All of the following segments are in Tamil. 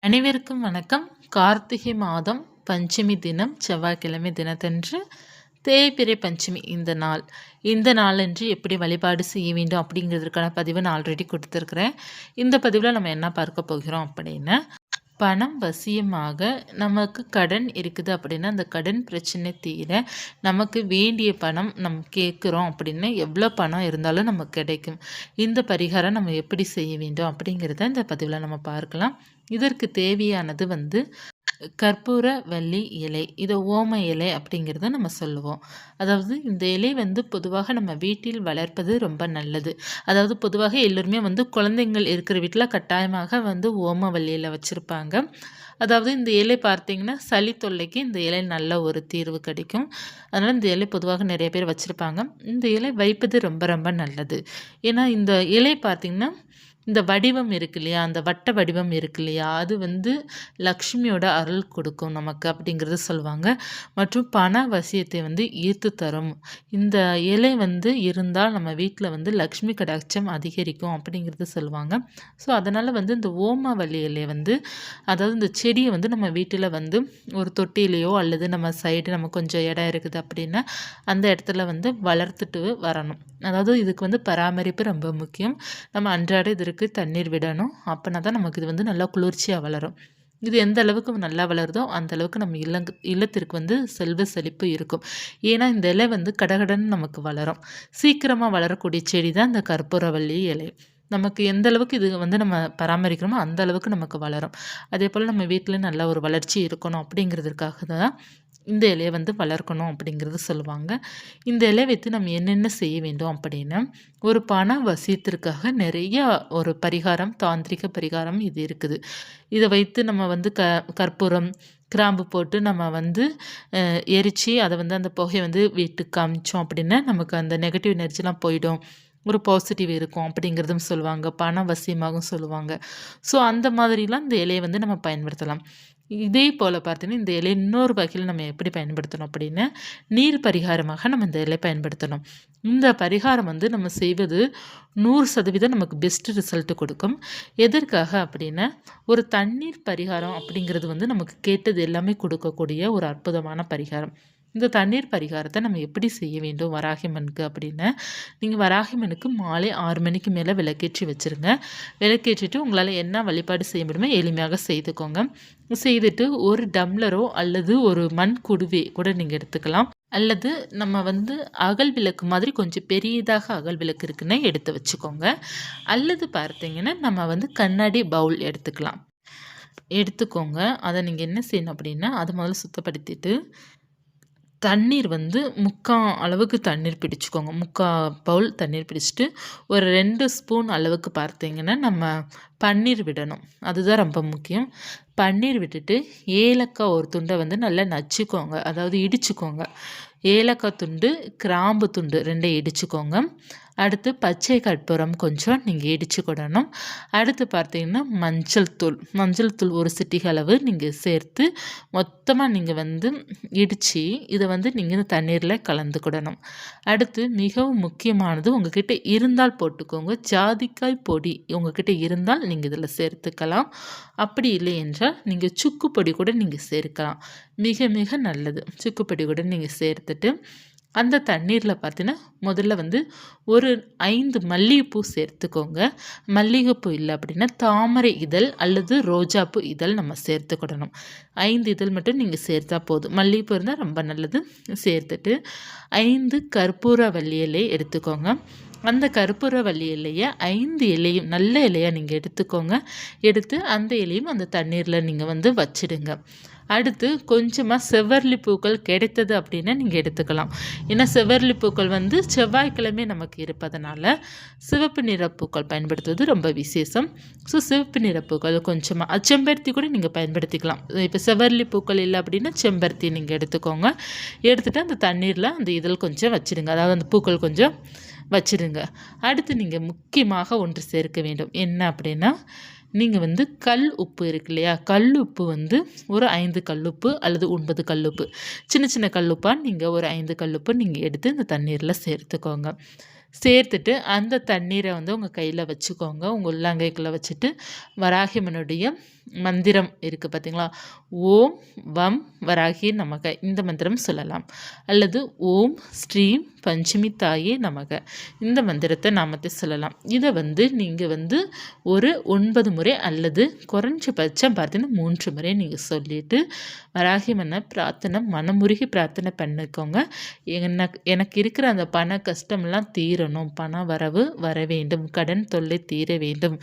அனைவருக்கும் வணக்கம். கார்த்திகை மாதம் பஞ்சமி தினம் செவ்வாய்க்கிழமை தினத்தன்று தேய்பிறை பஞ்சமி இந்த நாளன்று எப்படி வழிபாடு செய்ய வேண்டும் அப்படிங்கிறதுக்கான பதிவு நான் ஆல்ரெடி கொடுத்துருக்குறேன். இந்த பதிவில் நம்ம என்ன பார்க்க போகிறோம் அப்படின்னா, பணம் வசியமாக நமக்கு கடன் இருக்குது அப்படின்னா அந்த கடன் பிரச்சனை தீர நமக்கு வேண்டிய பணம் நம்ம கேட்குறோம் அப்படின்னா எவ்வளோ பணம் இருந்தாலும் நமக்கு கிடைக்கும். இந்த பரிகாரம் நம்ம எப்படி செய்ய வேண்டும் அப்படிங்கிறத இந்த பதிவில் நம்ம பார்க்கலாம். இதற்கு தேவையானது கற்பூர வள்ளி இலை, இதை ஓம இலை அப்படிங்கிறத நம்ம சொல்லுவோம். அதாவது இந்த இலை பொதுவாக நம்ம வீட்டில் வளர்ப்பது ரொம்ப நல்லது. அதாவது பொதுவாக எல்லோருமே குழந்தைங்கள் இருக்கிற வீட்டில் கட்டாயமாக ஓம வள்ளி இலை வச்சுருப்பாங்க. அதாவது இந்த இலை பார்த்திங்கன்னா சளி தொல்லைக்கு இந்த இலை நல்ல ஒரு தீர்வு கிடைக்கும். அதனால் இந்த இலை பொதுவாக நிறைய பேர் வச்சுருப்பாங்க. இந்த இலை வைப்பது ரொம்ப ரொம்ப நல்லது. ஏன்னா இந்த இலை பார்த்திங்கன்னா இந்த வடிவம் இருக்கு இல்லையா, அந்த வட்ட வடிவம் இருக்கு இல்லையா, அது லக்ஷ்மியோட அருள் கொடுக்கும் நமக்கு அப்படிங்கிறத சொல்லுவாங்க. மற்றும் பண வசியத்தை ஈர்த்து தரும். இந்த இலை இருந்தால் நம்ம வீட்டில் லக்ஷ்மி கடாட்சம் அதிகரிக்கும் அப்படிங்கிறது சொல்லுவாங்க. ஸோ அதனால் இந்த ஓமவல்லி இலை அதாவது இந்த செடியை நம்ம வீட்டில் ஒரு தொட்டிலையோ அல்லது நம்ம சைடு நம்ம கொஞ்சம் இடம் இருக்குது அப்படின்னா அந்த இடத்துல வளர்த்துட்டு வரணும். அதாவது இதுக்கு பராமரிப்பு ரொம்ப முக்கியம். நம்ம அன்றாட இதற்கு தண்ணீர் விடணும். அப்போனா தான் நமக்கு இது நல்லா குளிர்ச்சியாக வளரும். இது எந்த அளவுக்கு நல்லா வளருதோ அந்த அளவுக்கு நம்ம இல்லத்திற்கு செல்வ செழிப்பு இருக்கும். ஏன்னா இந்த இலை கடகடன்னு நமக்கு வளரும். சீக்கிரமாக வளரக்கூடிய செடி தான் இந்த கற்பூரவள்ளி இலை. நமக்கு எந்த அளவுக்கு இது நம்ம பராமரிக்கிறோமோ அந்த அளவுக்கு நமக்கு வளரும். அதே போல் நம்ம வீட்டில் நல்ல ஒரு வளர்ச்சி இருக்கணும் அப்படிங்கிறதுக்காக தான் இந்த இலையை வளர்க்கணும் அப்படிங்கிறது சொல்லுவாங்க. இந்த இலையை வைத்து நம்ம என்னென்ன செய்ய வேண்டும் அப்படின்னா, ஒரு பண வசியத்திற்காக நிறைய ஒரு பரிகாரம், தாந்திரிக பரிகாரம் இது இருக்குது. இதை வைத்து நம்ம கற்பூரம், கிராம்பு போட்டு நம்ம எரித்து அதை அந்த புகையை வீட்டுக்கு காமிச்சோம் அப்படின்னா நமக்கு அந்த நெகட்டிவ் எனர்ஜிலாம் போயிடும். ஒரு பாசிட்டிவ் இருக்கும் அப்படிங்கிறதும் சொல்லுவாங்க. பண வசியமாகவும் சொல்லுவாங்க. ஸோ அந்த மாதிரிலாம் இந்த இலையை நம்ம பயன்படுத்தலாம். இதே போல் பார்த்தீங்கன்னா இந்த இலை இன்னொரு வகையில் நம்ம எப்படி பயன்படுத்தணும் அப்படின்னா, நீர் பரிகாரமாக நம்ம இந்த இலை பயன்படுத்தணும். இந்த பரிகாரம் நம்ம செய்வது 100% நமக்கு பெஸ்ட் ரிசல்ட் கொடுக்கும். எதற்காக அப்படின்னா, ஒரு தண்ணீர் பரிகாரம் அப்படிங்கிறது நமக்கு கேட்டது எல்லாமே கொடுக்கக்கூடிய ஒரு அற்புதமான பரிகாரம். இந்த தண்ணீர் பரிகாரத்தை நம்ம எப்படி செய்ய வேண்டும் வராகிமனுக்கு அப்படின்னா, நீங்கள் வராகிமனுக்கு மாலை 6 மணிக்கு மேலே விளக்கேற்றி வச்சுருங்க. விளக்கேற்றிட்டு உங்களால் என்ன வழிபாடு செய்ய முடியுமோ எளிமையாக செய்துக்கோங்க. செய்துட்டு ஒரு டம்ளரோ அல்லது ஒரு மண் குடுவை கூட நீங்கள் எடுத்துக்கலாம். அல்லது நம்ம அகல் விளக்கு மாதிரி கொஞ்சம் பெரியதாக அகல் விளக்கு இருக்குன்னு எடுத்து வச்சுக்கோங்க. அல்லது பார்த்தீங்கன்னா நம்ம கண்ணாடி பவுல் எடுத்துக்கோங்க. அதை நீங்கள் என்ன செய்யணும் அப்படின்னா, அதை முதல்ல சுத்தப்படுத்திட்டு தண்ணீர் 3/4 அளவுக்கு தண்ணீர் பிடிச்சிக்கோங்க. 3/4 பவுல் தண்ணீர் பிடிச்சிட்டு ஒரு 2 ஸ்பூன் அளவுக்கு பார்த்தீங்கன்னா நம்ம பன்னீர் விடணும். அதுதான் ரொம்ப முக்கியம். பன்னீர் விட்டுட்டு ஏலக்காய் ஒரு துண்டை நல்லா நச்சுக்கோங்க, அதாவது இடிச்சுக்கோங்க. ஏலக்காய் துண்டு, கிராம்பு துண்டு 2 இடிச்சுக்கோங்க. அடுத்து பச்சை கற்பூரம் கொஞ்சம் நீங்கள் இடிச்சுக்கிடணும். அடுத்து பார்த்தீங்கன்னா மஞ்சள் தூள் ஒரு சிட்டிகை அளவு நீங்கள் சேர்த்து மொத்தமாக நீங்கள் இடித்து இதை நீங்கள் இந்த தண்ணீரில் கலந்துக்கிடணும். அடுத்து மிகவும் முக்கியமானது, உங்ககிட்ட இருந்தால் போட்டுக்கோங்க. ஜாதிக்காய் பொடி உங்ககிட்ட இருந்தால் நீங்கள் இதில் சேர்த்துக்கலாம். அப்படி இல்லை என்றால் நீங்கள் சுக்கு பொடி கூட நீங்கள் சேர்க்கலாம். மிக மிக நல்லது. சுக்கு பொடி கூட நீங்கள் சேர்த்துட்டு அந்த தண்ணீரில் பார்த்தீங்கன்னா முதல்ல ஒரு 5 மல்லிகைப்பூ சேர்த்துக்கோங்க. மல்லிகைப்பூ இல்லை அப்படின்னா தாமரை இதழ் அல்லது ரோஜாப்பூ இதழ் நம்ம சேர்த்துக்கிடணும். 5 இதழ் மட்டும் நீங்கள் சேர்த்தா போதும். மல்லிகைப்பூ இருந்தால் ரொம்ப நல்லது. சேர்த்துட்டு 5 கற்பூரவள்ளி இலை எடுத்துக்கோங்க. அந்த கற்பூரவள்ளி இலையை 5 இலையும் நல்ல இலையாக நீங்கள் எடுத்துக்கோங்க. எடுத்து அந்த இலையும் அந்த தண்ணீரில் நீங்கள் வச்சிடுங்க. அடுத்து கொஞ்சமாக செவ்வரளி பூக்கள் கிடைத்தது அப்படின்னா நீங்கள் எடுத்துக்கலாம். ஏன்னா செவ்வரளி பூக்கள் செவ்வாய்க்கிழமை நமக்கு இருப்பதனால சிவப்பு நிற பூக்கள் பயன்படுத்துவது ரொம்ப விசேஷம். ஸோ சிவப்பு நிற பூக்கள் கொஞ்சமாக, செம்பருத்தி கூட நீங்கள் பயன்படுத்திக்கலாம். இப்போ செவ்வரளி பூக்கள் இல்லை அப்படின்னா செம்பருத்தி நீங்கள் எடுத்துக்கோங்க. எடுத்துகிட்டு அந்த தண்ணீரில் அந்த இதழ் கொஞ்சம் வச்சுடுங்க, அதாவது அந்த பூக்கள் கொஞ்சம் வச்சுடுங்க. அடுத்து நீங்கள் முக்கியமாக ஒன்று சேர்க்க வேண்டும். என்ன அப்படின்னா, நீங்கள் கல் உப்பு இருக்கு இல்லையா, கல் உப்பு ஒரு 5 கல்லுப்பு அல்லது 9 கல்லுப்பு, சின்ன சின்ன கல்லுப்பாக நீங்கள் ஒரு 5 கல்லுப்பு நீங்கள் எடுத்து இந்த தண்ணீரில் சேர்த்துக்கோங்க. சேர்த்துட்டு அந்த தண்ணீரை உங்கள் கையில் வச்சுக்கோங்க. உங்கள் உள்ளங்கைக்குள்ளே வச்சுட்டு வராகியம்மனுடைய மந்திரம் இருக்குது பார்த்தீங்களா? ஓம் வம் வராகி நமக இந்த மந்திரம் சொல்லலாம். அல்லது ஓம் ஸ்ரீம் பஞ்சமி தாயே நமக இந்த மந்திரத்தை நாமத்தை சொல்லலாம். இதை நீங்கள் ஒரு 9 முறை அல்லது குறைஞ்சபட்சம் பார்த்தீங்கன்னா 3 முறை நீங்கள் சொல்லிவிட்டு வராகி மனமுருகி பிரார்த்தனை பண்ணிக்கோங்க. எனக்கு இருக்கிற அந்த பண கஷ்டம்லாம் தீரணும், பண வரவு வர வேண்டும், கடன் தொல்லை தீர வேண்டும்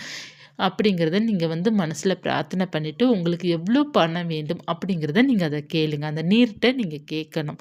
அப்படிங்கிறத நீங்கள் மனசில் பிரார்த்தனை பண்ணிவிட்டு உங்களுக்கு எவ்வளோ பணம் வேண்டும் அப்படிங்கிறத நீங்கள் அதை கேளுங்க. அந்த நீர்கிட்ட நீங்கள் கேட்கணும்.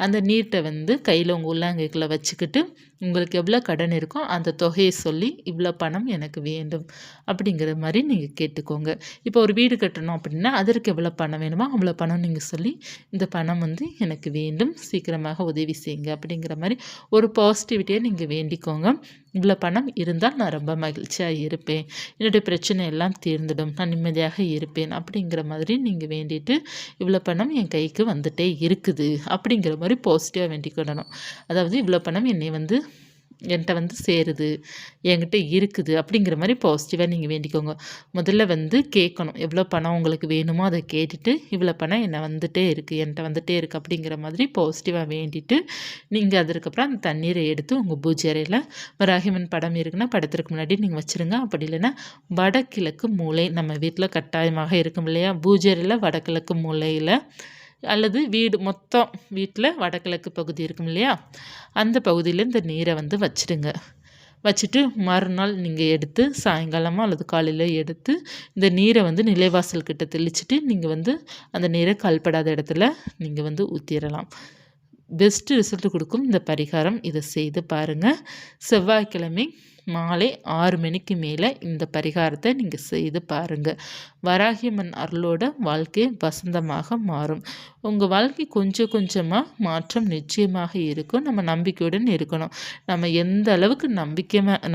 அந்த நீர்கிட்ட கையில் உங்கள் உள்ளங்கைக்குள்ளே வச்சுக்கிட்டு உங்களுக்கு எவ்வளோ கடன் இருக்கோ அந்த தொகையை சொல்லி இவ்வளோ பணம் எனக்கு வேண்டும் அப்படிங்கிற மாதிரி நீங்கள் கேட்டுக்கோங்க. இப்போ ஒரு வீடு கட்டணும் அப்படின்னா அதற்கு எவ்வளோ பணம் வேணுமோ அவ்வளோ பணம் நீங்கள் சொல்லி இந்த பணம் எனக்கு வேண்டும், சீக்கிரமாக உதவி செய்யுங்க அப்படிங்கிற மாதிரி ஒரு பாசிட்டிவிட்டியை நீங்கள் வேண்டிக்கோங்க. இவ்வளோ பணம் இருந்தால் நான் ரொம்ப மகிழ்ச்சியாக இருப்பேன், என்னுடைய பிரச்சனை எல்லாம் தீர்ந்துடும், நான் நிம்மதியாக இருப்பேன் அப்படிங்கிற மாதிரி நீங்கள் வேண்டிட்டு இவ்வளோ பணம் என் கைக்கு வந்துட்டே இருக்குது அப்படிங்கிற மாதிரி பாசிட்டிவாக வேண்டிக்கிடணும். அதாவது இவ்வளோ பணம் என்னை என்கிட்ட சேருது, என்கிட்ட இருக்குது அப்படிங்கிற மாதிரி பாசிட்டிவாக நீங்கள் வேண்டிக்கோங்க. முதல்ல கேட்கணும், எவ்வளோ பணம் உங்களுக்கு வேணுமோ அதை கேட்டுட்டு இவ்வளோ பணம் என்கிட்ட வந்துட்டே இருக்குது அப்படிங்கிற மாதிரி பாசிட்டிவாக வேண்டிட்டு நீங்கள் அதுக்கப்புறம் அந்த தண்ணீரை எடுத்து உங்கள் பூஜை அறையில் வராகியம்மன் படம் இருக்குன்னா படத்திற்கு முன்னாடி நீங்கள் வச்சுருங்க. அப்படி இல்லைன்னா வடகிழக்கு மூலை நம்ம வீட்டில் கட்டாயமாக இருக்கும் இல்லையா, பூஜை அறையில் வடகிழக்கு மூலையில் அல்லது மொத்தம் வீட்டில் வடகிழக்கு பகுதி இருக்கும் இல்லையா, அந்த பகுதியில் இந்த நீரை வச்சுடுங்க. வச்சுட்டு மறுநாள் நீங்கள் எடுத்து சாயங்காலமாக அல்லது காலையில் எடுத்து இந்த நீரை நிலைவாசல் கிட்ட தெளிச்சுட்டு நீங்கள் அந்த நீரை கல்படாத இடத்துல நீங்கள் ஊற்றிடலாம். பெஸ்ட்டு ரிசல்ட் கொடுக்கும் இந்த பரிகாரம். இதை செய்து பாருங்கள். செவ்வாய்க்கிழமை மாலை 6 மணிக்கு மேலே இந்த பரிகாரத்தை நீங்கள் செய்து பாருங்கள். வராகியம்மன் அருளோட வாழ்க்கை வசந்தமாக மாறும். உங்கள் வாழ்க்கை கொஞ்சம் கொஞ்சமாக மாற்றம் நிச்சயமாக இருக்கும். நம்ம நம்பிக்கையுடன் இருக்கணும். நம்ம எந்த அளவுக்கு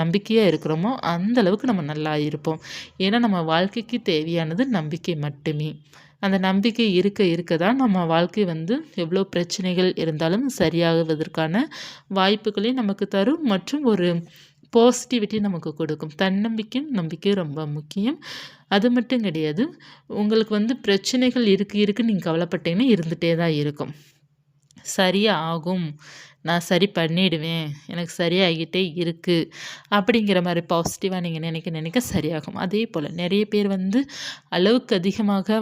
நம்பிக்கையாக இருக்கிறோமோ அந்த அளவுக்கு நம்ம நல்லா இருப்போம். ஏன்னா நம்ம வாழ்க்கைக்கு தேவையானது நம்பிக்கை மட்டுமே. அந்த நம்பிக்கை இருக்க தான் நம்ம வாழ்க்கை எவ்வளோ பிரச்சனைகள் இருந்தாலும் சரியாகுவதற்கான வாய்ப்புகளையும் நமக்கு தரும் மற்றும் ஒரு பாசிட்டிவிட்டி நமக்கு கொடுக்கும். நம்பிக்கையும் ரொம்ப முக்கியம். அது மட்டும் கிடையாது, உங்களுக்கு பிரச்சனைகள் இருக்கு நீங்கள் கவலைப்பட்டீங்கன்னா இருந்துகிட்டே தான் இருக்கும். சரியாகும், நான் சரி பண்ணிடுவேன், எனக்கு சரியாகிட்டே இருக்குது அப்படிங்கிற மாதிரி பாசிட்டிவாக நீங்கள் நினைக்க சரியாகும். அதே போல் நிறைய பேர் அளவுக்கு அதிகமாக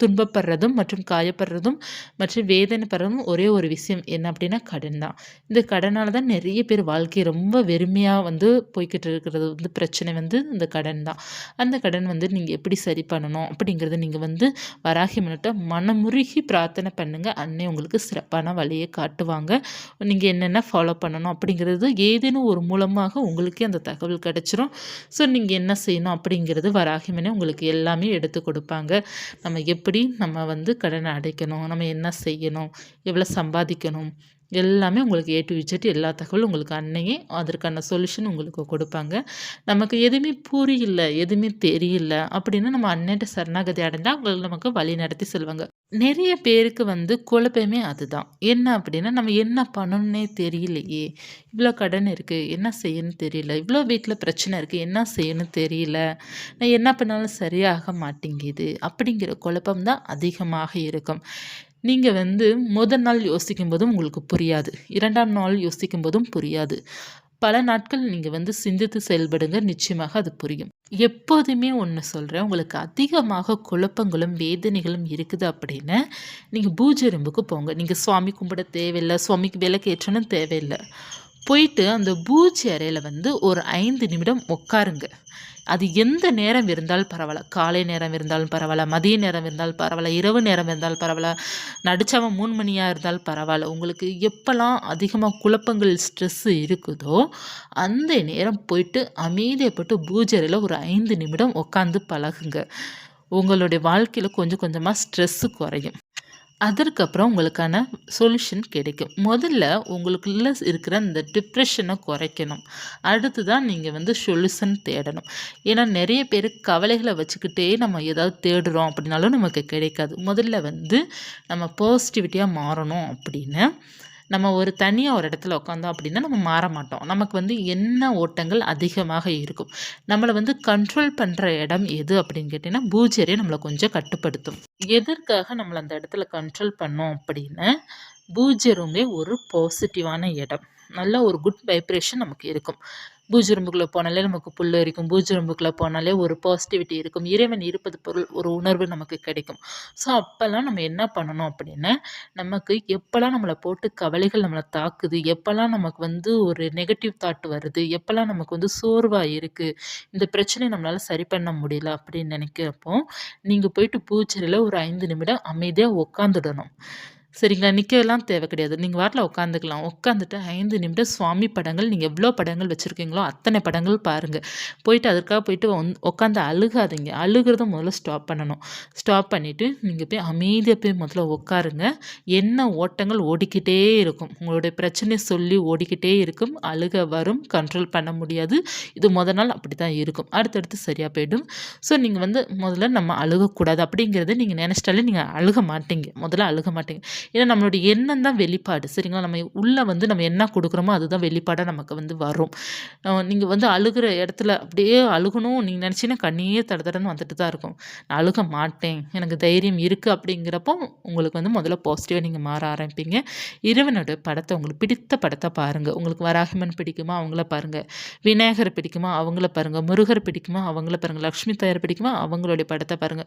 துன்பப்படுறதும் மற்றும் காயப்படுறதும் மற்றும் வேதனைப்படுறதும் ஒரே ஒரு விஷயம் என்ன அப்படின்னா கடன் தான். இந்த கடனால் தான் நிறைய பேர் வாழ்க்கை ரொம்ப வெறுமையாக போய்கிட்டு இருக்கிறது பிரச்சனை இந்த கடன் தான். அந்த கடன் நீங்கள் எப்படி சரி பண்ணணும் அப்படிங்கிறத நீங்கள் வராகியம்மன்கிட்ட மனமுருகி பிரார்த்தனை பண்ணுங்கள். அன்னை உங்களுக்கு சிறப்பான வழியை காட்டுவாங்க. நீங்கள் என்னென்ன ஃபாலோ பண்ணணும் அப்படிங்கிறது ஏதேனும் ஒரு மூலமாக உங்களுக்கே அந்த தகவல் கிடச்சிரும். ஸோ நீங்கள் என்ன செய்யணும் அப்படிங்கிறது வராகியம்மனே உங்களுக்கு எல்லாமே எடுத்து கொடுப்பாங்க. நம்ம கடனை அடைக்கணும், நம்ம என்ன செய்யணும், எவ்வளோ சம்பாதிக்கணும், எல்லாமே உங்களுக்கு ஏ டு இஜெட் எல்லா தகவலும் உங்களுக்கு அன்னையே அதற்கான சொல்யூஷன் உங்களுக்கு கொடுப்பாங்க. நமக்கு எதுவுமே புரியல, எதுவுமே தெரியல அப்படின்னா நம்ம அன்னைட்ட சரணாகதி அடைந்தால் அவங்க நமக்கு வழி நடத்தி செல்வாங்க. நிறைய பேருக்கு குழப்பமே அதுதான். என்ன அப்படின்னா நம்ம என்ன பண்ணணுன்னே தெரியலையே, இவ்வளோ கடன் இருக்குது என்ன செய்யணும்னு தெரியல, இவ்வளோ வீட்டில் பிரச்சனை இருக்குது என்ன செய்யணும்னு தெரியல, நான் என்ன பண்ணாலும் சரியாக மாட்டேங்குது அப்படிங்கிற குழப்பம் தான் அதிகமாக இருக்கும். நீங்கள் முதல் நாள் யோசிக்கும் போதும் உங்களுக்கு புரியாது, 2ஆம் நாள் யோசிக்கும் போதும் புரியாது. பல நாட்கள் நீங்கள் சிந்தித்து செயல்படுங்க, நிச்சயமாக அது புரியும். எப்போதுமே ஒன்று சொல்கிறேன், உங்களுக்கு அதிகமாக குழப்பங்களும் வேதனைகளும் இருக்குது அப்படின்னா நீங்கள் பூஜை ரூமுக்கு போங்க. நீங்கள் சுவாமி கும்பிட தேவையில்லை, சுவாமிக்கு விளக்கு ஏற்றணும் தேவையில்லை. போயிட்டு அந்த பூஜை அறையில் ஒரு 5 நிமிடம் உட்காருங்க. அது எந்த நேரம் இருந்தாலும் பரவாயில்ல, காலை நேரம் இருந்தாலும் பரவாயில்ல, மதிய நேரம் இருந்தாலும் பரவாயில்ல, இரவு நேரம் இருந்தாலும் பரவாயில்ல, நடுச்சாம 3 மணியாக இருந்தாலும் பரவாயில்ல. உங்களுக்கு எப்போல்லாம் அதிகமாக குழப்பங்கள் ஸ்ட்ரெஸ்ஸு இருக்குதோ அந்த நேரம் போயிட்டு அமைதியப்பட்டு பூஜை அறையில் ஒரு 5 நிமிடம் உட்காந்து பழகுங்க. உங்களுடைய வாழ்க்கையில் கொஞ்சம் கொஞ்சமாக ஸ்ட்ரெஸ்ஸு குறையும். அதற்கப்புறம் உங்களுக்கான சொல்யூஷன் கிடைக்கும். முதல்ல உங்களுக்குள்ளே இருக்கிற இந்த டிப்ரெஷனை குறைக்கணும். அடுத்து தான் நீங்கள் சொல்யூஷன் தேடணும். ஏன்னா நிறைய பேர் கவலைகளை வச்சுக்கிட்டே நம்ம ஏதாவது தேடுறோம் அப்படின்னாலும் நமக்கு கிடைக்காது. முதல்ல நம்ம பாசிட்டிவிட்டியாக மாறணும் அப்படின்னு நம்ம ஒரு தனியாக ஒரு இடத்துல உட்காந்தோம் அப்படின்னா நம்ம மாற மாட்டோம். நமக்கு வந்து எண்ண ஓட்டங்கள் அதிகமாக இருக்கும். நம்மளை வந்து கண்ட்ரோல் பண்ணுற இடம் எது அப்படின்னு கேட்டிங்கன்னா பூஜை அறை நம்மளை கொஞ்சம் கட்டுப்படுத்தும். எதற்காக நம்மளை அந்த இடத்துல கண்ட்ரோல் பண்ணோம் அப்படின்னா பூஜை ரூமே ஒரு பாசிட்டிவான இடம். நல்ல ஒரு குட் வைப்ரேஷன் நமக்கு இருக்கும். பூஜை ரூமுக்குள்ளே போனாலே நமக்கு புல்லரிக்கும். பூஜை ரூமுக்குள்ளே போனாலே ஒரு பாசிட்டிவிட்டி இருக்கும். இறைவன் இருப்பது பொருள் ஒரு உணர்வு நமக்கு கிடைக்கும். ஸோ அப்போல்லாம் நம்ம என்ன பண்ணணும் அப்படின்னா, நமக்கு எப்போல்லாம் நம்மளை போட்டு கவலைகள் நம்மளை தாக்குது, எப்போல்லாம் நமக்கு வந்து ஒரு நெகட்டிவ் தாட் வருது, எப்போல்லாம் நமக்கு வந்து சோர்வாக இருக்குது, இந்த பிரச்சனையை நம்மளால் சரி பண்ண முடியல அப்படின்னு நினைக்கிறப்போ, நீங்கள் போயிட்டு பூஜையில் ஒரு 5 நிமிடம் அமைதியாக உட்காந்துடணும். சரிங்களா? நிக்கலாம் தேவை கிடையாது. நீங்க பாட்டுல உட்காந்துக்கலாம். உட்காந்துட்டு 5 நிமிடம் சுவாமி படங்கள் நீங்க எவ்வளோ படங்கள் வச்சிருக்கீங்களோ, அத்தனை படங்கள் பாருங்க. போயிட்டு அதுக்காக போயிட்டு உட்காந்து அழுகாதீங்க. அழுகுறத முதல்ல ஸ்டாப் பண்ணணும். ஸ்டாப் பண்ணிட்டு நீங்க போய் அமைதியா போய் முதல்ல உட்காருங்க. எண்ண ஓட்டங்கள் ஓடிக்கிட்டே இருக்கும். உங்களுடைய பிரச்சனைய சொல்லி ஓடிக்கிட்டே இருக்கும். அழுக வரும். கண்ட்ரோல் பண்ண முடியாது. இது நாள் அப்படித்தான் இருக்கும். அடுத்தடுத்து சரியா போயிடும். ஸோ நீங்க வந்து முதல்ல நம்ம அழுகக்கூடாது அப்படிங்கிறத நீங்க நினைச்சிட்டாலே நீங்க அழுக மாட்டீங்க. முதல்ல அழுக மாட்டீங்க. ஏன்னா நம்மளுடைய எண்ணம் தான் வெளிப்பாடு. சரிங்களா? நம்ம உள்ள வந்து நம்ம என்ன குடுக்குறோமோ அதுதான் வெளிப்பாடா நமக்கு வந்து வரும். நீங்க வந்து அழுகுற இடத்துல அப்படியே அழுகணும் நீங்க நினைச்சீங்கன்னா கண்ணீர் தட தடன்னு வந்துட்டு தான் இருக்கும். நான் அழுக மாட்டேன். எனக்கு தைரியம் இருக்கு அப்படிங்கிறப்போ உங்களுக்கு வந்து முதல்ல பாசிட்டிவா நீங்க மாற ஆரம்பிப்பீங்க. இறைவனுடைய படத்த உங்களுக்கு பிடித்த படத்த பாருங்க. உங்களுக்கு வராகியம்மன் பிடிக்குமா? அவங்கள பாருங்க. விநாயகர் பிடிக்குமா? அவங்கள பாருங்க. முருகர் பிடிக்குமா? அவங்கள பாருங்க. லக்ஷ்மி தாயார் பிடிக்குமா? அவங்களுடைய படத்த பாருங்க.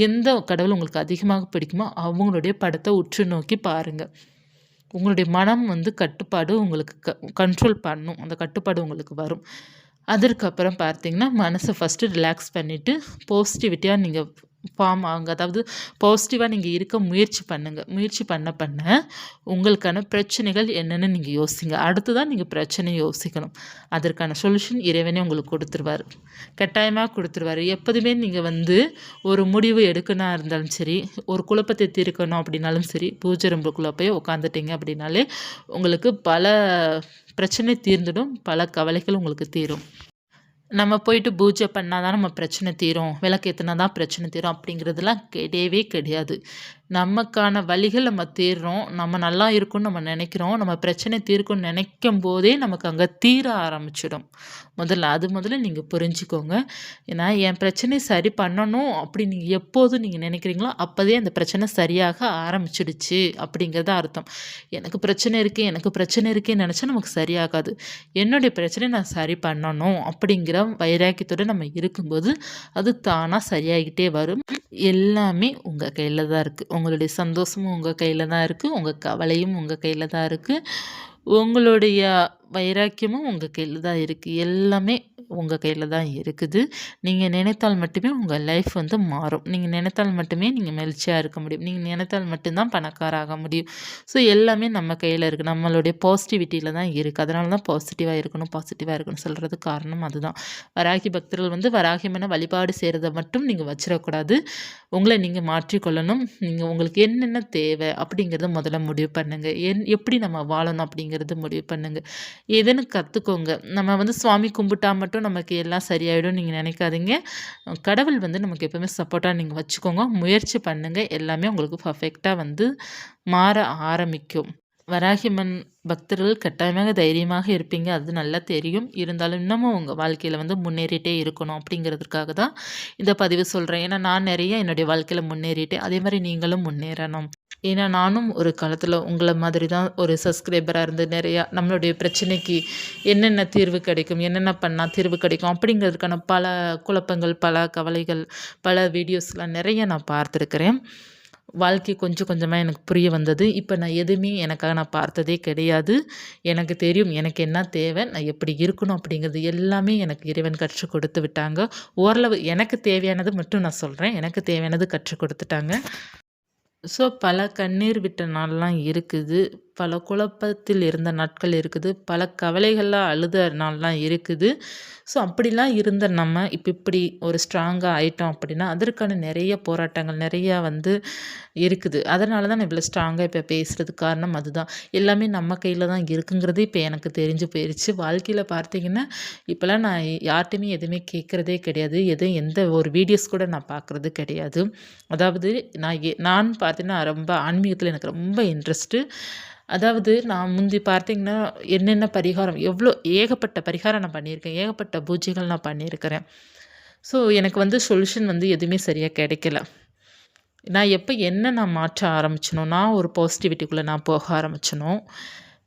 எந்த கடவுள் உங்களுக்கு அதிகமாக பிடிக்குமோ அவங்களுடைய படத்த உற்று நோக்கி பாருங்க. உங்களுடைய மனம் வந்து கட்டுப்பாடு உங்களுக்கு கண்ட்ரோல் பண்ணும். அந்த கட்டுப்பாடு உங்களுக்கு வரும். அதற்கப்புறம் பார்த்தீங்கன்னா, மனச ஃபஸ்ட்டு ரிலாக்ஸ் பண்ணிட்டு, பாசிட்டிவிட்டியா நீங்க ஃபார்ம் ஆகுங்க. அதாவது பாசிட்டிவா நீங்க இருக்க முயற்சி பண்ணுங்க. முயற்சி பண்ண பண்ண உங்களுக்கான பிரச்சனைகள் என்னன்னு நீங்க யோசிங்க. அடுத்துதான் நீங்க பிரச்சனைய யோசிக்கணும். அதற்கான சொல்யூஷன் இறைவனே உங்களுக்கு குடுத்துருவாரு. கட்டாயமா குடுத்துருவாரு. எப்போதுமே நீங்க வந்து ஒரு முடிவு எடுக்கனா இருந்தாலும் சரி, ஒரு குழப்பத்தை தீர்க்கணும் அப்படின்னாலும் சரி, பூஜை ரூமுக்குள்ள போய் உட்காந்துட்டீங்க அப்படின்னாலே, உங்களுக்கு பல பிரச்சனை தீர்ந்துடும். பல கவலைகள் உங்களுக்கு தீரும். நம்ம போயிட்டு பூஜை பண்ணா தான் நம்ம பிரச்சனை தீரும். விளக்கேத்துனா தான் பிரச்சனை தீரும் அப்படிங்கிறதுலாம் கிடையவே கிடையாது. நமக்கான வழிகள் நம்ம தேடுறோம். நம்ம நல்லா இருக்கும்னு நம்ம நினைக்கிறோம். நம்ம பிரச்சனை தீர்க்கும்னு நினைக்கும்போதே நமக்கு அங்க தீர ஆரம்பிச்சிடும். முதல்ல நீங்க புரிஞ்சுக்கோங்க. ஏன்னா என் பிரச்சனைய சரி பண்ணணும் அப்படி நீங்க எப்போது நீங்க நினைக்கிறீங்களோ, அப்போதே அந்த பிரச்சனை சரியாக ஆரம்பிச்சிடுச்சு அப்படிங்கிறது அர்த்தம். எனக்கு பிரச்சனை இருக்கு, எனக்கு பிரச்சனை இருக்கேன்னு நெனச்சா நமக்கு சரியாகாது. என்னுடைய பிரச்சனைய நான் சரி பண்ணணும் அப்படிங்கிற வைராக்கியத்தோட நம்ம இருக்கும்போது, அது தானா சரியாகிட்டே வரும். எல்லாமே உங்க கையில தான் இருக்கு. உங்களுடைய சந்தோஷமும் உங்க கையில தான் இருக்கு. உங்க கவலையும் உங்க கையில தான் இருக்கு. உங்களுடைய வைராக்கியமும் உங்க கையில தான் இருக்கு. எல்லாமே உங்க கையில தான் இருக்குது. நீங்க நினைத்தால் மட்டுமே உங்க லைஃப் வந்து மாறும். நீங்க நினைத்தால் மட்டுமே நீங்க மகிழ்ச்சியா இருக்க முடியும். நீங்க நினைத்தால் மட்டும் தான் பணக்காரர் ஆக முடியும். ஸோ எல்லாமே நம்ம கையில இருக்கு. நம்மளுடைய பாசிட்டிவிட்டியில தான் இருக்கு. அதனால தான் பாசிட்டிவா இருக்கணும், பாசிட்டிவா இருக்கணும்னு சொல்றதுக்கு காரணம் அதுதான். வராகி பக்தர்கள் வந்து வராகியம்மன வழிபாடு செய்றத மட்டும் நீங்க வச்சிடக்கூடாது. உங்கள நீங்க மாற்றிக்கொள்ளணும். நீங்க உங்களுக்கு என்னென்ன தேவை அப்படிங்கிறத முதல்ல முடிவு பண்ணுங்க. எப்படி நம்ம வாழணும் அப்படிங்கிறத முடிவு பண்ணுங்க. எதுன்னு கத்துக்கோங்க. நம்ம வந்து சுவாமி கும்பிட்டா மட்டும் நமக்கு எல்லாம் சரியாயிடும்னு நீங்க நினைக்காதீங்க. கடவுள் வந்து நமக்கு எப்பவுமே சப்போர்ட்டா நீங்க வச்சுக்கோங்க. முயற்சி பண்ணுங்க. எல்லாமே உங்களுக்கு பெர்ஃபெக்ட்டா வந்து மாற ஆரம்பிக்கும். வராகியம்மன் பக்தர்கள் கட்டாயமாக தைரியமாக இருப்பீங்க. அது நல்லா தெரியும். இருந்தாலும் இன்னமும் உங்க வாழ்க்கையில வந்து முன்னேறிட்டே இருக்கணும் அப்படிங்கிறதுக்காக தான் இந்த பதிவு சொல்றேன். ஏன்னா நான் நிறைய என்னுடைய வாழ்க்கையில முன்னேறிட்டேன். அதே மாரி நீங்களும் முன்னேறணும். ஏன்னா நானும் ஒரு காலத்துல உங்கள மாதிரி தான் ஒரு சப்ஸ்கிரைபரா இருந்து நிறையா நம்மளுடைய பிரச்சனைக்கு என்னென்ன தீர்வு கிடைக்கும், என்னென்ன பண்ணா தீர்வு கிடைக்கும் அப்படிங்கிறதுக்கான பல குழப்பங்கள், பல கவலைகள், பல வீடியோஸ்லாம் நிறைய நான் பார்த்துருக்கிறேன். வாழ்க்கை கொஞ்சம் கொஞ்சமா எனக்கு புரிய வந்தது. இப்ப நான் எதுவுமே எனக்காக நான் பார்த்ததே கிடையாது. எனக்கு தெரியும் எனக்கு என்ன தேவை, நான் எப்படி இருக்கணும் அப்படிங்கிறது எல்லாமே எனக்கு இறைவன் கற்றுக் கொடுத்து விட்டாங்க. ஓரளவு எனக்கு தேவையானது மட்டும் நான் சொல்றேன். எனக்கு தேவையானது கற்றுக் கொடுத்துட்டாங்க. ஸோ பல கண்ணீர் விட்ட நாள்லாம் இருக்குது. பல குழப்பத்தில் இருந்த நாட்கள் இருக்குது. பல கவலைகள்ல அழுத நாள்லாம் இருக்குது. ஸோ அப்படிலாம் இருந்த நம்ம இப்படி ஒரு ஸ்ட்ராங்கா ஆயிட்டோம் அப்படின்னா, அதற்கான நிறைய போராட்டங்கள் நிறையா வந்து இருக்குது. அதனால தான் நான் இவ்வளோ ஸ்ட்ராங்கா இப்ப பேசுறதுக்கு காரணம் அதுதான். எல்லாமே நம்ம கையில தான் இருக்குங்கிறது இப்ப எனக்கு தெரிஞ்சு போயிருச்சு. வாழ்க்கையில பார்த்தீங்கன்னா, இப்பலாம் நான் யார்ட்டயுமே எதுவுமே கேட்கறதே கிடையாது. எந்த ஒரு வீடியோஸ் கூட நான் பார்க்குறது கிடையாது. அதாவது நான் பார்த்தீங்கன்னா, ரொம்ப ஆன்மீகத்தில எனக்கு ரொம்ப இன்ட்ரெஸ்ட்டு. அதாவது நான் முந்தி பார்த்தீங்கன்னா, என்னென்ன பரிகாரம் எவ்வளோ ஏகப்பட்ட பரிகாரம் நான் பண்ணியிருக்கேன். ஏகப்பட்ட பூஜைகள் நான் பண்ணியிருக்கிறேன். ஸோ, எனக்கு வந்து சொல்யூஷன் வந்து எதுவுமே சரியா கிடைக்கல. நான் எப்ப என்ன நான் மாற்ற ஆரம்பிச்சேனோ, நான் ஒரு பாசிட்டிவிட்டிக்குள்ள நான் போக ஆரம்பிச்சேனோ,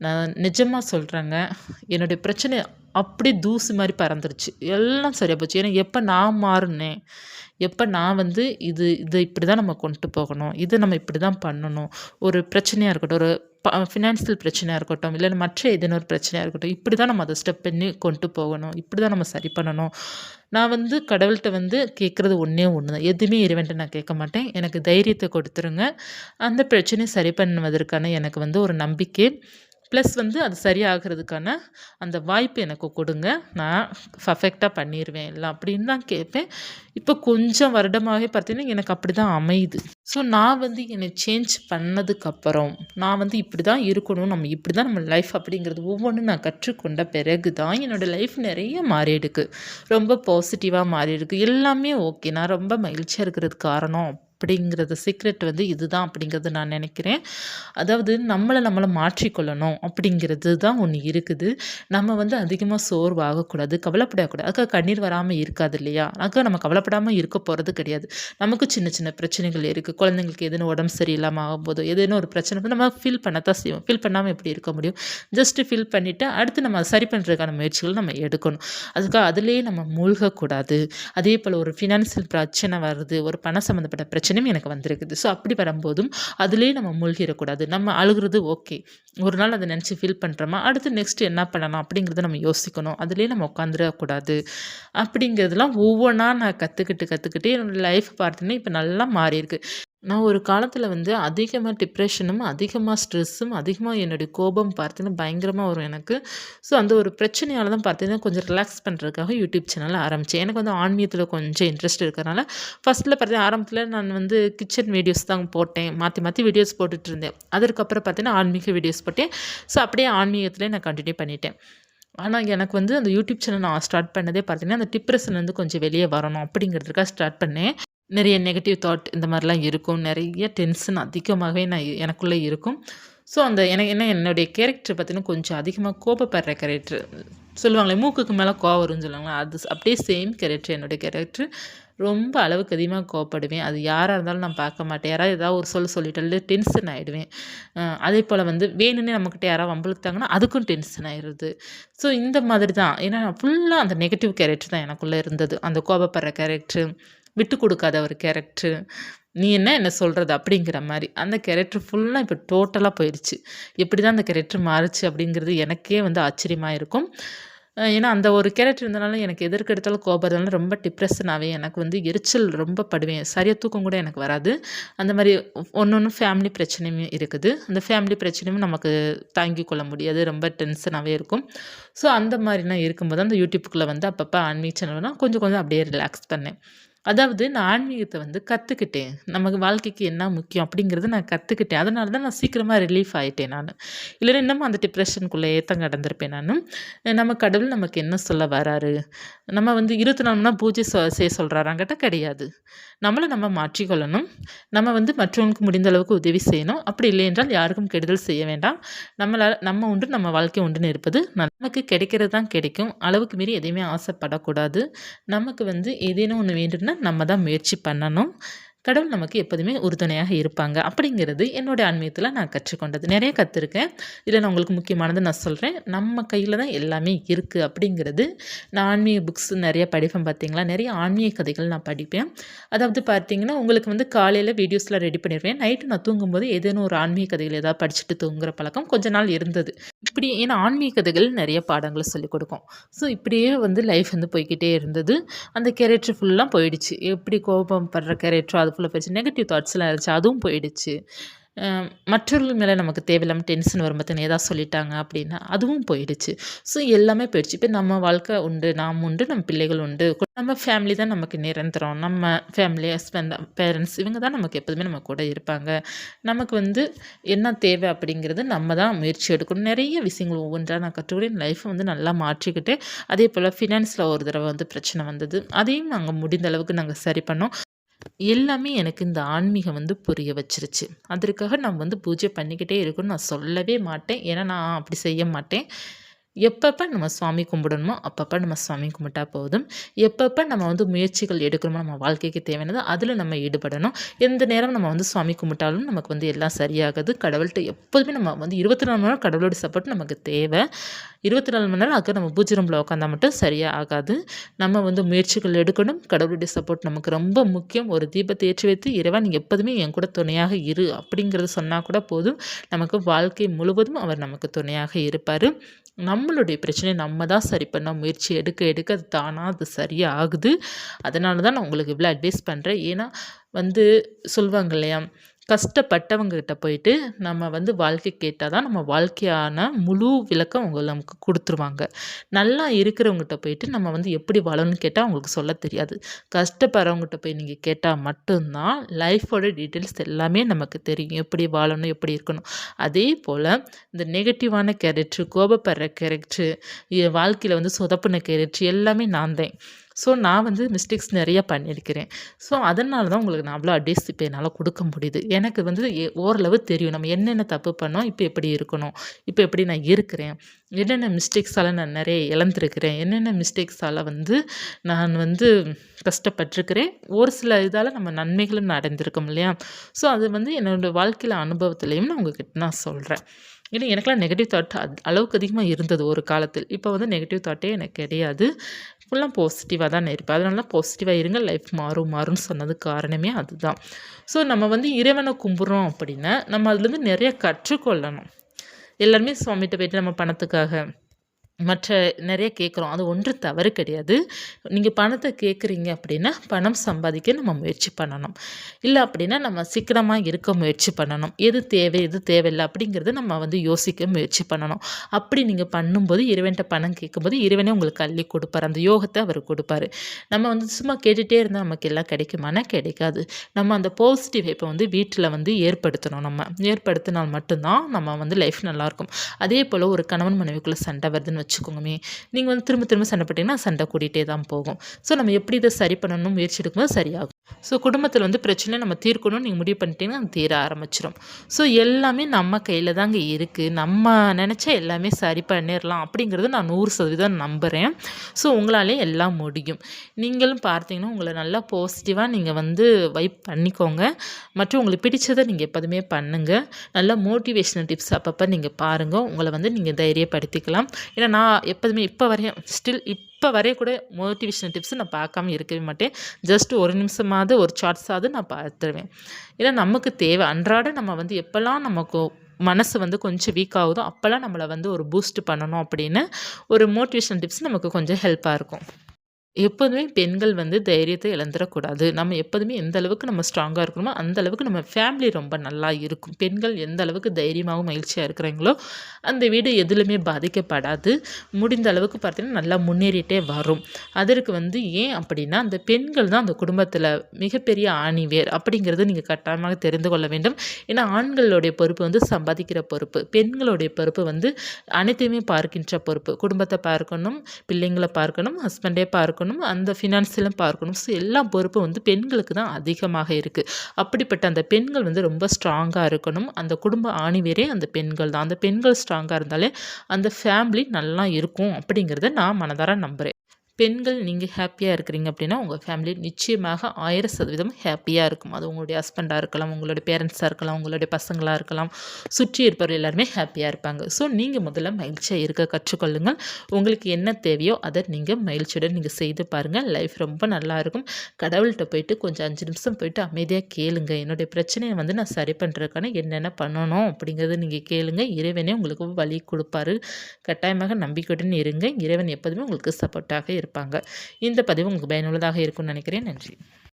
நான் நிஜமா சொல்றேங்க, என்னுடைய பிரச்சனை அப்படியே தூசு மாரி பறந்துருச்சு. எல்லாம் சரியா போச்சு. ஏன்னா எப்ப நான் மாறுனேன், எப்ப நான் வந்து இத இப்படிதான் நம்ம கொண்டு போகணும். இத நம்ம இப்படிதான் பண்ணணும். ஒரு பிரச்சனையா இருக்கட்டும், ஒரு ஃபினான்சியல் பிரச்சனையா இருக்கட்டும், இல்ல மற்ற ஏதேனும் ஒரு பிரச்சனையா இருக்கட்டும், இப்படிதான் நம்ம அத ஸ்டெப் பண்ணி கொண்டு போகணும். இப்படிதான் நம்ம சரி பண்ணணும். நான் வந்து கடவுள்ட்ட வந்து கேட்கறது ஒண்ணே ஒண்ணு தான். எதுவுமே இறைவன்ட்ட நான் கேட்க மாட்டேன். எனக்கு தைரியத்த குடுத்துருங்க. அந்த பிரச்சனைய சரி பண்ணுவதற்கான எனக்கு வந்து ஒரு நம்பிக்கை, ப்ளஸ் வந்து அது சரியாகறதுக்கான அந்த வாய்ப்பு எனக்கு கொடுங்க. நான் பர்ஃபெக்ட்டா பண்ணிருவேன் எல்லாம் அப்படின்னு தான் கேட்பேன். இப்போ கொஞ்சம் வருடமாவே பார்த்தீங்கன்னா, எனக்கு அப்படிதான் அமையுது. ஸோ நான் வந்து என்னை சேஞ்ச் பண்ணதுக்கப்புறம், நான் வந்து இப்படி தான் இருக்கணும். நம்ம இப்படி தான் நம்ம லைஃப் அப்படிங்கிறது ஒவ்வொன்னும் நான் கற்றுக்கொண்ட பிறகு தான் என்னோட லைஃப் நெறைய மாறியிருக்கு. ரொம்ப பாசிட்டிவா மாறியிருக்கு. எல்லாமே ஓகே. நான் ரொம்ப மகிழ்ச்சியா இருக்கிறதுக்கு காரணம் அப்படிங்கிறது சீக்ரெட் வந்து இதுதான் அப்படிங்கிறது நான் நினைக்கிறேன். அதாவது நம்மள மாற்றிக்கொள்ளணும் அப்படிங்கிறது தான் ஒண்ணு இருக்குது. நம்ம வந்து அதிகமா சோர்வாகக்கூடாது, கவலைப்படக்கூடாது. அதுக்காக கண்ணீர் வராம இருக்காது இல்லையா? அதுக்காக நம்ம கவலைப்படாம இருக்க போறது கிடையாது. நமக்கு சின்ன சின்ன பிரச்சனைகள் இருக்கு. குழந்தைங்களுக்கு ஏதேனும் உடம்பு சரியில்லாம ஆகும்போதோ, ஏதேனும் ஒரு பிரச்சனை வந்து நம்ம ஃபீல் பண்ணத்தான் செய்வோம். ஃபீல் பண்ணாம எப்படி இருக்க முடியும்? ஜஸ்ட் ஃபீல் பண்ணிட்டு, அடுத்து நம்ம அத சரி பண்றதுக்கான முயற்சிகள் நம்ம எடுக்கணும். அதுக்காக அதிலேயே நம்ம மூழ்கக்கூடாது. அதேபோல ஒரு ஃபினான்சியல் பிரச்சனை வருது, ஒரு பணம் சம்மந்தப்பட்ட பிரச்சனையும் எனக்கு வந்திருக்குது. ஸோ அப்படி வரும்போதும் அதிலேயே நம்ம மூழ்கிரக்கூடாது. நம்ம அழுகுறது ஓகே. ஒரு நாள் அத நெனச்சு ஃபீல் பண்றோமா, அடுத்து நெக்ஸ்ட் என்ன பண்ணலாம் அப்படிங்கிறத நம்ம யோசிக்கணும். அதிலேயே நம்ம உட்காந்துறக்கூடாது. அப்படிங்கிறதெல்லாம் ஒவ்வொன்னா நான் கத்துக்கிட்டு என்னோட லைஃப் பார்த்தீங்கன்னா, இப்ப நல்லா மாறியிருக்கு. நான் ஒரு காலத்தில வந்து அதிகமா டிப்ரஷனும், அதிகமா ஸ்ட்ரெஸ்ஸும், அதிகமா என்னுடைய கோபம் பார்த்தீங்கன்னா பயங்கரமா வரும் எனக்கு. ஸோ அந்த ஒரு பிரச்சனையால தான் பார்த்தீங்கன்னா, கொஞ்சம் ரிலாக்ஸ் பண்றதுக்காக யூடியூப் சேனல் ஆரம்பிச்சேன். எனக்கு வந்து ஆன்மீகத்தில கொஞ்சம் இன்ட்ரெஸ்ட் இருக்கிறனால, ஃபர்ஸ்ட்ல பார்த்தீங்கன்னா ஆரம்பத்தில நான் வந்து கிச்சன் வீடியோஸ் தான் போட்டேன். மாத்தி மாத்தி வீடியோஸ் போட்டுட்டுருந்தேன். அதற்கப்புறம் பார்த்தீங்கன்னா, ஆன்மீக வீடியோஸ் போட்டேன். ஸோ அப்படியே ஆன்மீகத்திலே நான் கன்டின்யூ பண்ணிட்டேன். ஆனா, எனக்கு வந்து அந்த யூடியூப் சேனல் நான் ஸ்டார்ட் பண்ணதே பார்த்தீங்கன்னா, அந்த டிப்ரஷன்லேருந்து கொஞ்சம் வெளிய வரணும் அப்படிங்கிறதுக்காக ஸ்டார்ட் பண்ணேன். நிறைய நெகட்டிவ் தாட் இந்த மாரிலாம் இருக்கும். நெறைய டென்ஷன் அதிகமாகவே எனக்குள்ள இருக்கும். ஸோ, அந்த எனக்கு என்னுடைய கேரக்டர் பார்த்தீங்கன்னா, கொஞ்சம் அதிகமா கோபப்படுற கேரக்டர். சொல்லுவாங்களே, மூக்குக்கு மேல கோவம் வரும்ன்னு சொல்லுவாங்கல்ல, அது அப்படியே சேம் கேரக்டர் என்னுடைய கேரக்டர். ரொம்ப அளவுக்கு அதிகமா கோவப்படுவேன். அது யாரா இருந்தாலும் நான் பார்க்க மாட்டேன். யாராவது ஏதாவது ஒரு சொல்லிட்டாலே டென்ஷன் ஆயிடுவேன். அதேபோல வந்து வேணும்னே நம்மகிட்ட யாராவது வம்பிழுத்தாங்கன்னா, அதுக்கும் டென்ஷன் ஆயிருது. ஸோ, இந்த மாதிரி தான். ஏன்னா, ஃபுல்லா அந்த நெகட்டிவ் கேரக்டர் தான் எனக்குள்ள இருந்தது. அந்த கோபப்படுற கேரக்டர், விட்டு குடுக்காத ஒரு கேரக்டர். "நீ என்ன சொல்றது?" அப்படிங்கிற மாரி. அந்த கேரக்டர் ஃபுல்லா இப்ப டோட்டலா போயிருச்சு. எப்படி தான் அந்த கேரக்டர் மாறுச்சு அப்படிங்கிறது எனக்கே வந்து ஆச்சரியமா இருக்கும். ஏன்னா அந்த ஒரு கேரக்டர் இருந்தனால எனக்கு எதற்கு எடுத்தாலும் கோபம் வரதுனால ரொம்ப டிப்ரஷன் ஆவேன். எனக்கு வந்து எரிச்சல் ரொம்ப படுவேன். சரியா தூக்கம் கூட எனக்கு வராது. அந்த மாரி ஒண்ணொண்ணும் ஃபேமிலி பிரச்சனையும் இருக்குது. அந்த ஃபேமிலி பிரச்சனையும் நமக்கு தாங்கிக் கொள்ள முடியாது. ரொம்ப டென்ஷனாவே இருக்கும். ஸோ அந்த மாரிலாம் இருக்கும்போது அந்த யூடியூப்குள்ள வந்து அப்பப்ப ஆன்மீக சேனல்னா கொஞ்சம் கொஞ்சம் அப்படியே ரிலாக்ஸ் பண்ணேன். அதாவது நான் ஆன்மீகத்த வந்து கத்துக்கிட்டேன். நமக்கு வாழ்க்கைக்கு என்ன முக்கியம் அப்படிங்கிறத நான் கத்துக்கிட்டேன். அதனால தான் நான் சீக்கிரமா ரிலீஃப் ஆயிட்டேன் நானு. இல்லன்னா இன்னமும் அந்த டிப்ரஷனுக்குள்ளயே தான் கடந்திருப்பேன் நானு. நம்ம கடவுள் நமக்கு என்ன சொல்ல வராரு? நம்ம வந்து 24 மணி நேரம் பூஜை செய்ய சொல்றாரான்னு கேட்டா கிடையாது. நம்மள நம்ம மாற்றிக்கொள்ளணும். நம்ம வந்து மற்றவங்களுக்கு முடிந்த அளவுக்கு உதவி செய்யணும். அப்படி இல்லையென்றால் யாருக்கும் கெடுதல் செய்ய வேண்டாம். நம்ம உண்டு, நம்ம வாழ்க்கை உண்டுன்னு இருப்பது நமக்கு கிடைக்கிறது தான் கிடைக்கும். அளவுக்கு மீறி எதையுமே ஆசைப்படக்கூடாது. நமக்கு வந்து ஏதேனும் ஒண்ணு வேண்டும்னா நம்ம தான் முயற்சி பண்ணணும். கடவுள் நமக்கு எப்போதுமே உறுதுணையாக இருப்பாங்க. அப்படிங்கிறது என்னோட ஆன்மீகத்தில நான் கற்றுக்கொண்டது. நெறைய கத்துருக்கேன். இதில நான் உங்களுக்கு முக்கியமானது நான் சொல்றேன். நம்ம கையில தான் எல்லாமே இருக்கு அப்படிங்கிறது. நான் ஆன்மீக புக்ஸ் நெறைய படிப்பேன் பார்த்தீங்களா? நெறைய ஆன்மீக கதைகள் நான் படிப்பேன். அதாவது பார்த்தீங்கன்னா, உங்களுக்கு வந்து காலையில வீடியோஸ்லாம் ரெடி பண்ணிருவேன். நைட்டு நான் தூங்கும்போது ஏதேனும் ஒரு ஆன்மீக கதைகள் ஏதாவது படிச்சுட்டு தூங்குற பழக்கம் கொஞ்ச நாள் இருந்தது. இப்படி ஏன்னா ஆன்மீக கதைகள் நெறைய பாடங்கள சொல்லிக் கொடுக்கும். ஸோ இப்படியே வந்து லைஃப் வந்து போய்க்கிட்டே இருந்தது. அந்த கேரக்டர் ஃபுல்லா போயிடுச்சு. எப்படி கோபம் படுற கேரக்டரோ அது ஃபுல்லா போயிடுச்சு. நெகட்டிவ் தாட்ஸ்லாம் இருந்துச்சு. அதுவும் போயிடுச்சு. அ மற்றவர்கள் மேல நமக்கு தேவையில்லாம டென்ஷன் வரும் பார்த்தீங்கன்னா, ஏதாவது சொல்லிட்டாங்க அப்படின்னா, அதுவும் போயிடுச்சு. ஸோ எல்லாமே போயிடுச்சு. இப்ப நம்ம வாழ்க்கை உண்டு, நாம் உண்டு, நம்ம பிள்ளைகள் உண்டு. நம்ம ஃபேமிலி தான் நமக்கு நிரந்தரம். நம்ம ஃபேமிலி, ஹஸ்பண்ட், பேரண்ட்ஸ் இவங்க தான் நமக்கு எப்போதுமே நம்ம கூட இருப்பாங்க. நமக்கு வந்து என்ன தேவை அப்படிங்கிறது நம்ம தான் முயற்சி எடுக்கணும். நெறைய விஷயங்கள் ஒவ்வொன்றா நான் கற்றுக்கிட்டு என் லைஃப்ப வந்து நல்லா மாற்றிக்கிட்டேன். அதேபோல ஃபினான்ஸ்ல ஒரு தடவ வந்து பிரச்சனை வந்தது. அதையும் நாங்க முடிந்த அளவுக்கு நாங்க சரி பண்ணோம். எல்லாமே எனக்கு இந்த ஆன்மீகம் வந்து புரிய வச்சுருச்சு. அதற்காக நான் வந்து பூஜை பண்ணிக்கிட்டே இருக்கணும்னு நான் சொல்லவே மாட்டேன். ஏன்னா, நான் அப்படி செய்ய மாட்டேன். எப்பப்ப நம்ம சாமி கும்பிடணுமோ, அப்பப்ப நம்ம சாமி கும்பிட்டா போதும். எப்பப்ப நம்ம வந்து முயற்சிகள் எடுக்கிறோமோ, நம்ம வாழ்க்கைக்கு தேவையானது, அதில நம்ம ஈடுபடணும். எந்த நேரம் நம்ம வந்து சாமி கும்பிட்டாலும் நமக்கு வந்து எல்லாம் சரியாகாது. கடவுள்ட்ட எப்போதுமே நம்ம வந்து 24 மணி நேரம் கடவுளோட சப்போர்ட் நமக்கு தேவை. 24 மணி நேரம் அதுக்கு நம்ம பூஜை ரூம்ல உட்காந்தா மட்டும் சரியா ஆகாது. நம்ம வந்து முயற்சிகள் எடுக்கணும். கடவுளுடைய சப்போர்ட் நமக்கு ரொம்ப முக்கியம். ஒரு தீபத்தை ஏற்றி வைத்து, "இறைவா நீ எப்போதுமே என் கூட துணையாக இரு" அப்படிங்கிறத சொன்னா கூட போதும். நமக்கு வாழ்க்கை முழுவதும் அவர் நமக்கு துணையாக இருப்பாரு. நம்மளுடைய பிரச்சனைய நம்ம தான் சரி பண்ண முயற்சி எடுக்க எடுக்க அது தானா அது சரியா ஆகுது. அதனால தான் நான் உங்களுக்கு இவ்வளோ அட்வைஸ் பண்றேன். ஏன்னா வந்து சொல்வாங்க இல்லையா? கஷ்டப்பட்டவங்ககிட்ட போயிட்டு நம்ம வந்து வாழ்க்கை கேட்டா தான் நம்ம வாழ்க்கையான முழு விளக்கம் அவங்க நமக்கு குடுத்துருவாங்க. நல்லா இருக்கிறவங்ககிட்ட போயிட்டு நம்ம வந்து எப்படி வாழணும்னு கேட்டா அவங்களுக்கு சொல்ல தெரியாது. கஷ்டப்படுறவங்ககிட்ட போய் நீங்க கேட்டா மட்டும் தான் லைஃபோட டீட்டெயில்ஸ் எல்லாமே நமக்கு தெரியும். எப்படி வாழணும், எப்படி இருக்கணும். அதே போல இந்த நெகட்டிவான கேரக்டர், கோபப்படுற கேரக்டர், வாழ்க்கையில வந்து சொதப்புன கேரக்டர் எல்லாமே நான் தான். ஸோ நான் வந்து மிஸ்டேக்ஸ் நெறைய பண்ணியிருக்கிறேன். ஸோ அதனால தான் உங்களுக்கு நான் அவ்வளோ அட்வைஸ் இப்ப என்னால குடுக்க முடியுது. எனக்கு வந்து ஓரளவு தெரியும். நம்ம என்னென்ன தப்பு பண்ணோம், இப்ப எப்படி இருக்கணும், இப்ப எப்படி நான் இருக்கிறேன், என்னென்ன மிஸ்டேக்ஸால நான் நெறைய இழந்திருக்கிறேன், என்னென்ன மிஸ்டேக்ஸால வந்து நான் வந்து கஷ்டப்பட்டுருக்கிறேன். ஒரு சில இதால நம்ம நன்மைகளும் அடைந்திருக்கோம் இல்லையா? ஸோ அது வந்து என்னோட வாழ்க்கையில அனுபவத்திலயும் நான் உங்ககிட்ட நான் சொல்றேன். ஏன்னா எனக்கெல்லாம் நெகட்டிவ் தாட் அளவுக்கு அதிகமா இருந்தது ஒரு காலத்தில். இப்ப வந்து நெகட்டிவ் தாட்டே எனக்கு கிடையாது. ஃபுல்லா பாசிட்டிவா தான் நான் இருப்பேன். அதனால தான் பாசிட்டிவா இருங்க லைஃப் மாறும் மாறும்னு சொன்னதுக்கு காரணமே அதுதான். ஸோ நம்ம வந்து இறைவன கும்பிட்றோம் அப்படின்னா, நம்ம அதுலேருந்து நெறைய கற்றுக்கொள்ளணும். எல்லாருமே சுவாமிட்ட போயிட்டு நம்ம பணத்துக்காக மற்ற நெறைய கேட்குறோம். அது ஒன்றும் தவறு கிடையாது. நீங்க பணத்த கேட்குறீங்க அப்படின்னா, பணம் சம்பாதிக்க நம்ம முயற்சி பண்ணணும். இல்ல அப்படின்னா, நம்ம சிக்கனமா இருக்க முயற்சி பண்ணணும். எது தேவை, எது தேவையில்ல அப்படிங்கிறத நம்ம வந்து யோசிக்க முயற்சி பண்ணணும். அப்படி நீங்க பண்ணும்போது, இறைவன்ட்ட பணம் கேட்கும்போது, இறைவனே உங்களுக்கு அள்ளி கொடுப்பாரு. அந்த யோகத்த அவரு கொடுப்பாரு. நம்ம வந்து சும்மா கேட்டுட்டே இருந்தா நமக்கு எல்லாம் கிடைக்குமானா, கிடைக்காது. நம்ம அந்த பாசிட்டிவ் வைப்ப வந்து வீட்ல வந்து ஏற்படுத்தணும் நம்ம. ஏற்படுத்தினால் மட்டும் தான் நம்ம வந்து லைஃப் நல்லாயிருக்கும். அதே போல ஒரு கணவன் மனைவிக்குள்ள சண்டை வருதுன்னு வச்சுக்கோங்கமே, நீங்க வந்து திரும்ப திரும்ப சண்டை போட்டீங்கன்னா, சண்டை கூடிட்டே தான் போகும். ஸோ நம்ம எப்படி இத சரி பண்ணணும்னு முயற்சி எடுக்கும்போது சரியாகும். ஸோ குடும்பத்தில வந்து பிரச்சனைய நம்ம தீர்க்கணும்னு நீங்க முடிவு பண்ணிட்டீங்கன்னா, அது தீர ஆரம்பிச்சுரும். ஸோ எல்லாமே நம்ம கையில தாங்க இருக்கு. நம்ம நெனச்சா எல்லாமே சரி பண்ணிறலாம் அப்படிங்கிறத நான் 100% நம்புறேன். ஸோ உங்களாலயும் எல்லாம் முடியும். நீங்களும் பார்த்தீங்கன்னா, உங்கள நல்லா பாசிட்டிவா நீங்க வந்து வைப் பண்ணிக்கோங்க. மற்றும் உங்களுக்கு பிடிச்சத நீங்க எப்போதுமே பண்ணுங்க. நல்ல மோட்டிவேஷனல் டிப்ஸ் அப்பப்ப நீங்க பாருங்க. உங்கள வந்து நீங்க தைரியப்படுத்திக்கலாம். ஏன்னா நான் எப்போதுமே இப்ப வரையும் இப்ப வரைய கூட மோட்டிவேஷனல் டிப்ஸ் நான் பார்க்காம இருக்கவே மாட்டேன். ஜஸ்ட் ஒரு நிமிஷமாவது ஒரு ஷார்ட்ஸாவது நான் பார்த்துருவேன். ஏன்னா நமக்கு தேவை. அன்றாட நம்ம வந்து எப்பலாம் நமக்கு மனசு வந்து கொஞ்சம் வீக் ஆகுதோ, அப்பலாம் நம்மள வந்து ஒரு பூஸ்ட் பண்ணணும் அப்படின்னு ஒரு மோட்டிவேஷனல் டிப்ஸ் நமக்கு கொஞ்சம் ஹெல்ப்பா இருக்கும். எப்போதுமே பெண்கள் வந்து தைரியத்த இழந்துறக்கூடாது. நம்ம எப்போதுமே எந்த அளவுக்கு நம்ம ஸ்ட்ராங்கா இருக்கணுமோ, அந்த அளவுக்கு நம்ம ஃபேமிலி ரொம்ப நல்லா இருக்கும். பெண்கள் எந்த அளவுக்கு தைரியமாவும், மகிழ்ச்சியா இருக்கிறாங்களோ, அந்த வீடு எதிலுமே பாதிக்கப்படாது. முடிந்த அளவுக்கு பார்த்தீங்கன்னா, நல்லா முன்னேறிட்டே வரும். அதற்கு வந்து ஏன் அப்படின்னா, அந்த பெண்கள் தான் அந்த குடும்பத்தில மிகப்பெரிய ஆணிவேர் அப்படிங்கிறத நீங்க கட்டாயமாக தெரிந்து கொள்ள வேண்டும். ஏன்னா, ஆண்களுடைய பொறுப்பு வந்து சம்பாதிக்கிற பொறுப்பு. பெண்களுடைய பொறுப்பு வந்து அனைத்தையுமே பார்க்கின்ற பொறுப்பு. குடும்பத்த பார்க்கணும், பிள்ளைங்கள பார்க்கணும், ஹஸ்பண்டே பார்க்கணும், அந்த ஃபினான்ஸியலும் பார்க்கணும். ஸோ எல்லா பொறுப்பும் வந்து பெண்களுக்கு தான் அதிகமாக இருக்கு. அப்படிப்பட்ட அந்த பெண்கள் வந்து ரொம்ப ஸ்ட்ராங்கா இருக்கணும். அந்த குடும்ப ஆணிவேரே அந்த பெண்கள் தான். அந்த பெண்கள் ஸ்ட்ராங்கா இருந்தாலே அந்த ஃபேமிலி நல்லா இருக்கும் அப்படிங்கிறத நான் மனதார நம்புறேன். பெண்கள் நீங்க ஹேப்பியா இருக்கிறீங்க அப்படின்னா, உங்க ஃபேமிலி நிச்சயமாக 1000% ஹேப்பியா இருக்கும். அது உங்களுடைய ஹஸ்பண்டா இருக்கலாம், உங்களுடைய பேரண்ட்ஸா இருக்கலாம், உங்களுடைய பசங்களா இருக்கலாம். சுற்றி இருப்பவர் எல்லாருமே ஹேப்பியா இருப்பாங்க. ஸோ நீங்க முதல்ல மகிழ்ச்சியா இருக்க கற்றுக்கொள்ளுங்கள். உங்களுக்கு என்ன தேவையோ அத நீங்க மகிழ்ச்சியுடன் நீங்க செய்து பாருங்க. லைஃப் ரொம்ப நல்லாயிருக்கும். கடவுள்ட்ட போயிட்டு கொஞ்சம் 5 நிமிஷம் போயிட்டு அமைதியா கேளுங்க. என்னுடைய பிரச்சனைய வந்து நான் சரி பண்றதுக்கான என்னென்ன பண்ணணும் அப்படிங்கிறத நீங்க கேளுங்க. இறைவனே உங்களுக்கு வழி குடுப்பாரு. கட்டாயமாக நம்பிக்கையுடன் இருங்க. இறைவன் எப்போதுமே உங்களுக்கு சப்போர்ட்டாக இருப்பாங்க. இந்த பதிவு உங்களுக்கு பயனுள்ளதாக இருக்கும்னு நினைக்கிறேன். நன்றி.